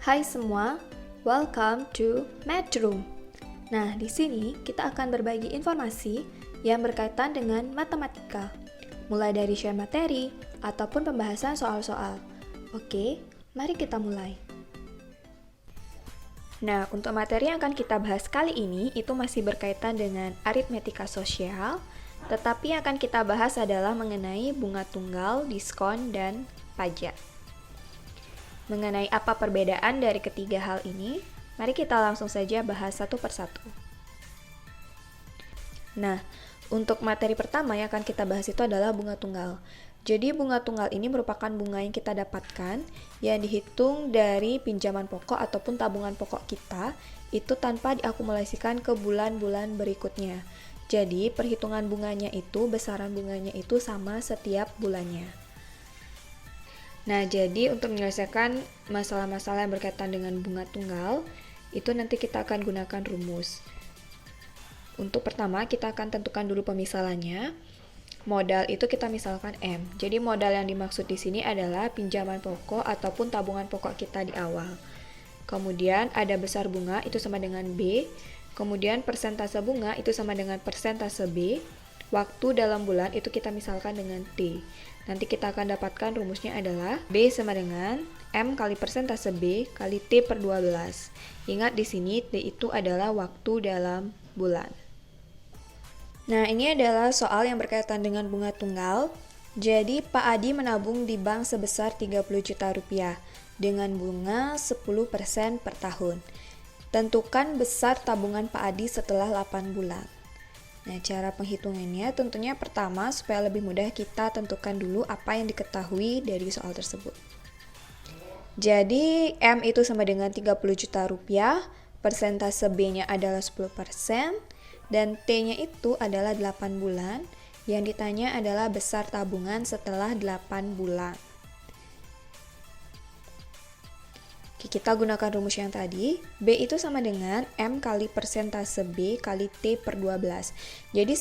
Hai semua, welcome to Math Room. Nah, di sini kita akan berbagi informasi yang berkaitan dengan matematika, mulai dari share materi ataupun pembahasan soal-soal. Oke, mari kita mulai. Nah, untuk materi yang akan kita bahas kali ini itu masih berkaitan dengan aritmetika sosial, tetapi yang akan kita bahas adalah mengenai bunga tunggal, diskon, dan pajak. Mengenai apa perbedaan dari ketiga hal ini, mari kita langsung saja bahas satu persatu. Nah, untuk materi pertama yang akan kita bahas itu adalah bunga tunggal. Jadi bunga tunggal ini merupakan bunga yang kita dapatkan yang dihitung dari pinjaman pokok ataupun tabungan pokok kita itu tanpa diakumulasikan ke bulan-bulan berikutnya. Jadi perhitungan bunganya itu, besaran bunganya itu sama setiap bulannya. Nah, jadi untuk menyelesaikan masalah-masalah yang berkaitan dengan bunga tunggal, itu nanti kita akan gunakan rumus. Untuk pertama, kita akan tentukan dulu pemisalannya. Modal itu kita misalkan M. Jadi modal yang dimaksud di sini adalah pinjaman pokok ataupun tabungan pokok kita di awal. Kemudian ada besar bunga itu sama dengan B. Kemudian persentase bunga itu sama dengan persentase B. Waktu dalam bulan itu kita misalkan dengan T. Nanti kita akan dapatkan rumusnya adalah B sama dengan M kali persentase B kali T per 12. Ingat di sini T itu adalah waktu dalam bulan. Nah, ini adalah soal yang berkaitan dengan bunga tunggal. Jadi, Pak Adi menabung di bank sebesar 30 juta rupiah dengan bunga 10% per tahun. Tentukan besar tabungan Pak Adi setelah 8 bulan. Nah, cara penghitungannya tentunya pertama supaya lebih mudah kita tentukan dulu apa yang diketahui dari soal tersebut. Jadi, M itu sama dengan 30 juta rupiah, persentase B-nya adalah 10%, dan T-nya itu adalah 8 bulan. Yang ditanya adalah besar tabungan setelah 8 bulan. Oke, kita gunakan rumus yang tadi. B itu sama dengan M kali persentase B kali T per 12. Jadi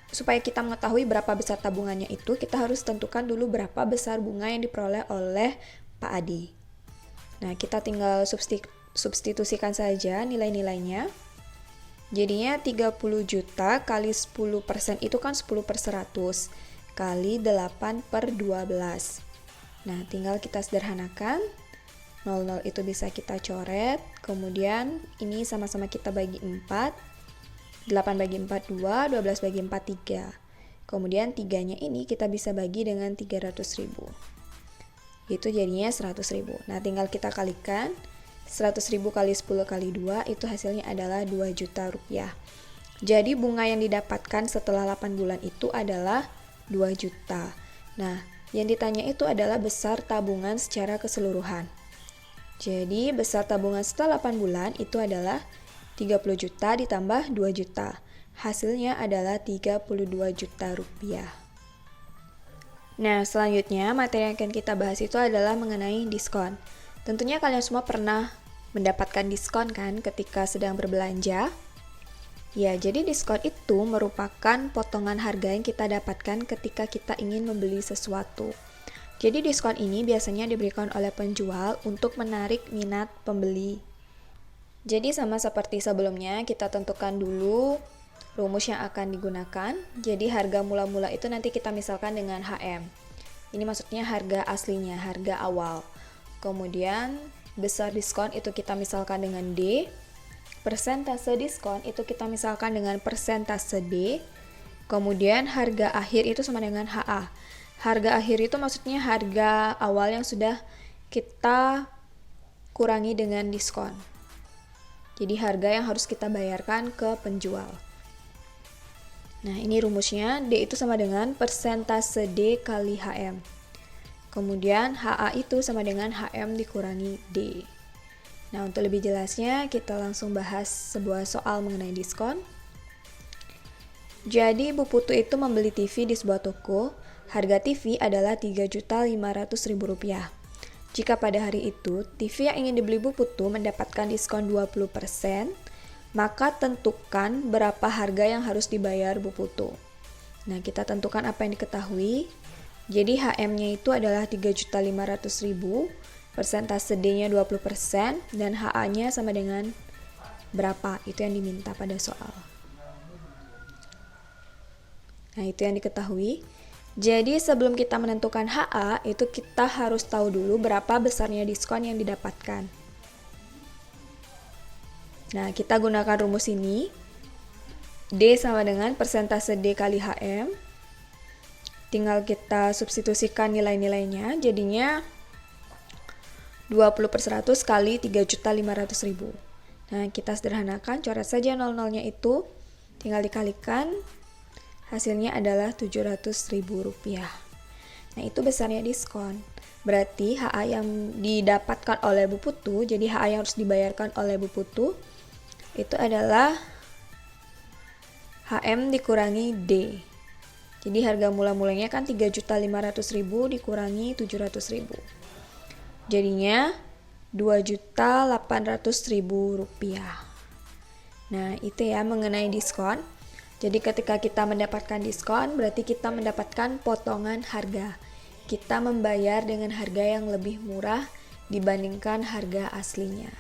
supaya kita mengetahui berapa besar tabungannya itu, kita harus tentukan dulu berapa besar bunga yang diperoleh oleh Pak Adi. Nah, kita tinggal substitusikan saja nilai-nilainya. Jadinya 30 juta kali 10% itu kan 10 per 100 kali 8 per 12. Nah, tinggal kita sederhanakan. 00 itu bisa kita coret. Kemudian ini sama-sama kita bagi 4. 8 bagi 4 2, 12 bagi 4 3. Kemudian 3-nya ini kita bisa bagi dengan 300.000. Itu jadinya 100.000. Nah, tinggal kita kalikan. 100.000 kali 10 kali 2 itu hasilnya adalah 2 juta rupiah. Jadi bunga yang didapatkan setelah 8 bulan itu adalah 2 juta. Nah, yang ditanya itu adalah besar tabungan secara keseluruhan. Jadi besar tabungan setelah 8 bulan itu adalah 30 juta ditambah 2 juta. Hasilnya adalah 32 juta rupiah. Nah, selanjutnya materi yang akan kita bahas itu adalah mengenai diskon. Tentunya kalian semua pernah mendapatkan diskon kan ketika sedang berbelanja? Ya, jadi diskon itu merupakan potongan harga yang kita dapatkan ketika kita ingin membeli sesuatu. Jadi diskon ini biasanya diberikan oleh penjual untuk menarik minat pembeli. Jadi sama seperti sebelumnya, kita tentukan dulu rumus yang akan digunakan. Jadi harga mula-mula itu nanti kita misalkan dengan HM. Ini maksudnya harga aslinya, harga awal. Kemudian besar diskon itu kita misalkan dengan D. Persentase diskon itu kita misalkan dengan persentase D. Kemudian harga akhir itu sama dengan HA. Harga akhir itu maksudnya harga awal yang sudah kita kurangi dengan diskon. Jadi harga yang harus kita bayarkan ke penjual. Nah, ini rumusnya. D itu sama dengan persentase D kali HM. Kemudian HA itu sama dengan HM dikurangi D. Nah, untuk lebih jelasnya kita langsung bahas sebuah soal mengenai diskon. Jadi Bu Putu itu membeli TV di sebuah toko. Harga TV adalah Rp3.500.000. Jika pada hari itu TV yang ingin dibeli Bu Putu mendapatkan diskon 20%, maka tentukan berapa harga yang harus dibayar Bu Putu. Nah, kita tentukan apa yang diketahui. Jadi HM-nya itu adalah 3.500.000 persentase D-nya 20%, dan HA-nya sama dengan berapa, itu yang diminta pada soal. Nah, itu yang diketahui. Jadi sebelum kita menentukan HA, itu kita harus tahu dulu berapa besarnya diskon yang didapatkan. Nah, kita gunakan rumus ini. D sama dengan persentase D kali HM. Tinggal kita substitusikan nilai-nilainya, jadinya 20/100 kali 3.500.000. Nah, kita sederhanakan, coret saja 00-nya itu, tinggal dikalikan, hasilnya adalah Rp700.000. Nah, itu besarnya diskon. Berarti HA yang didapatkan oleh Bu Putu, jadi HA yang harus dibayarkan oleh Bu Putu, itu adalah HM dikurangi D. Jadi harga mula-mulanya kan 3.500.000 dikurangi 700.000. Jadinya Rp2.800.000. Nah, itu ya mengenai diskon. Jadi ketika kita mendapatkan diskon, berarti kita mendapatkan potongan harga. Kita membayar dengan harga yang lebih murah dibandingkan harga aslinya.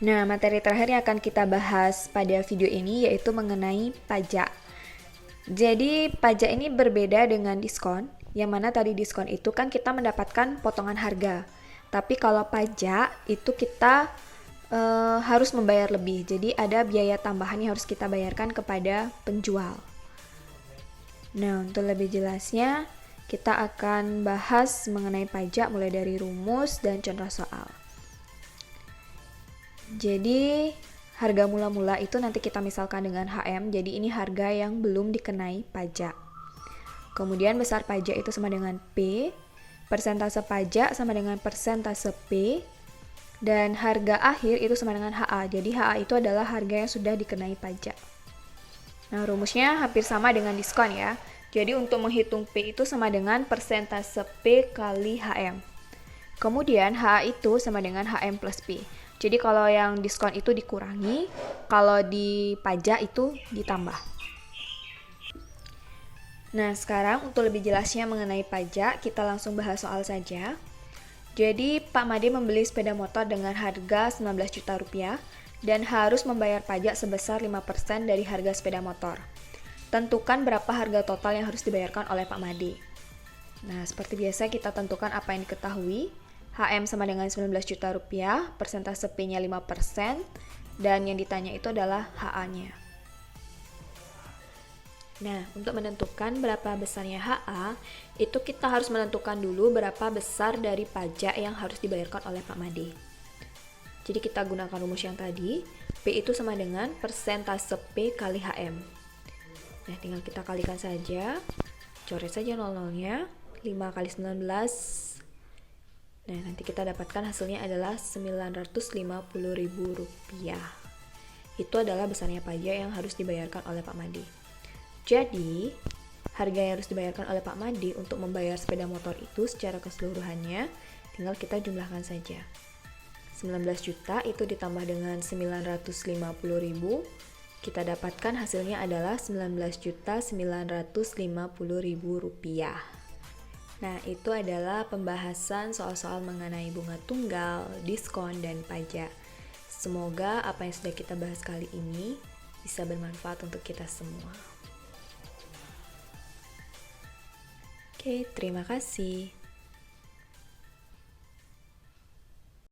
Nah, materi terakhir yang akan kita bahas pada video ini yaitu mengenai pajak. Jadi, pajak ini berbeda dengan diskon, yang mana tadi diskon itu kan kita mendapatkan potongan harga. Tapi kalau pajak itu kita harus membayar lebih. Jadi, ada biaya tambahan yang harus kita bayarkan kepada penjual. Nah, untuk lebih jelasnya, kita akan bahas mengenai pajak mulai dari rumus dan contoh soal. Jadi harga mula-mula itu nanti kita misalkan dengan HM, jadi ini harga yang belum dikenai pajak. Kemudian besar pajak itu sama dengan P, persentase pajak sama dengan persentase P, dan harga akhir itu sama dengan HA. Jadi HA itu adalah harga yang sudah dikenai pajak. Nah, rumusnya hampir sama dengan diskon ya. Jadi untuk menghitung P itu sama dengan persentase P kali HM. Kemudian HA itu sama dengan HM plus P. Jadi kalau yang diskon itu dikurangi, kalau di pajak itu ditambah. Nah, sekarang untuk lebih jelasnya mengenai pajak, kita langsung bahas soal saja. Jadi Pak Made membeli sepeda motor dengan harga 19 juta rupiah dan harus membayar pajak sebesar 5% dari harga sepeda motor. Tentukan berapa harga total yang harus dibayarkan oleh Pak Made. Nah, seperti biasa kita tentukan apa yang diketahui. HM sama dengan 19 juta rupiah, persentase P-nya 5%, dan yang ditanya itu adalah HA-nya. Nah, untuk menentukan berapa besarnya HA, itu kita harus menentukan dulu berapa besar dari pajak yang harus dibayarkan oleh Pak Made. Jadi kita gunakan rumus yang tadi, P itu sama dengan persentase P kali HM. Nah, tinggal kita kalikan saja, coret saja 00-nya, 5 kali 19. Nah, nanti kita dapatkan hasilnya adalah Rp950.000. Itu adalah besarnya pajak yang harus dibayarkan oleh Pak Made. Jadi, harga yang harus dibayarkan oleh Pak Made untuk membayar sepeda motor itu secara keseluruhannya, tinggal kita jumlahkan saja. 19 juta itu ditambah dengan 950.000, kita dapatkan hasilnya adalah Rp19.950.000. Nah, itu adalah pembahasan soal-soal mengenai bunga tunggal, diskon, dan pajak. Semoga apa yang sudah kita bahas kali ini bisa bermanfaat untuk kita semua. Oke, terima kasih.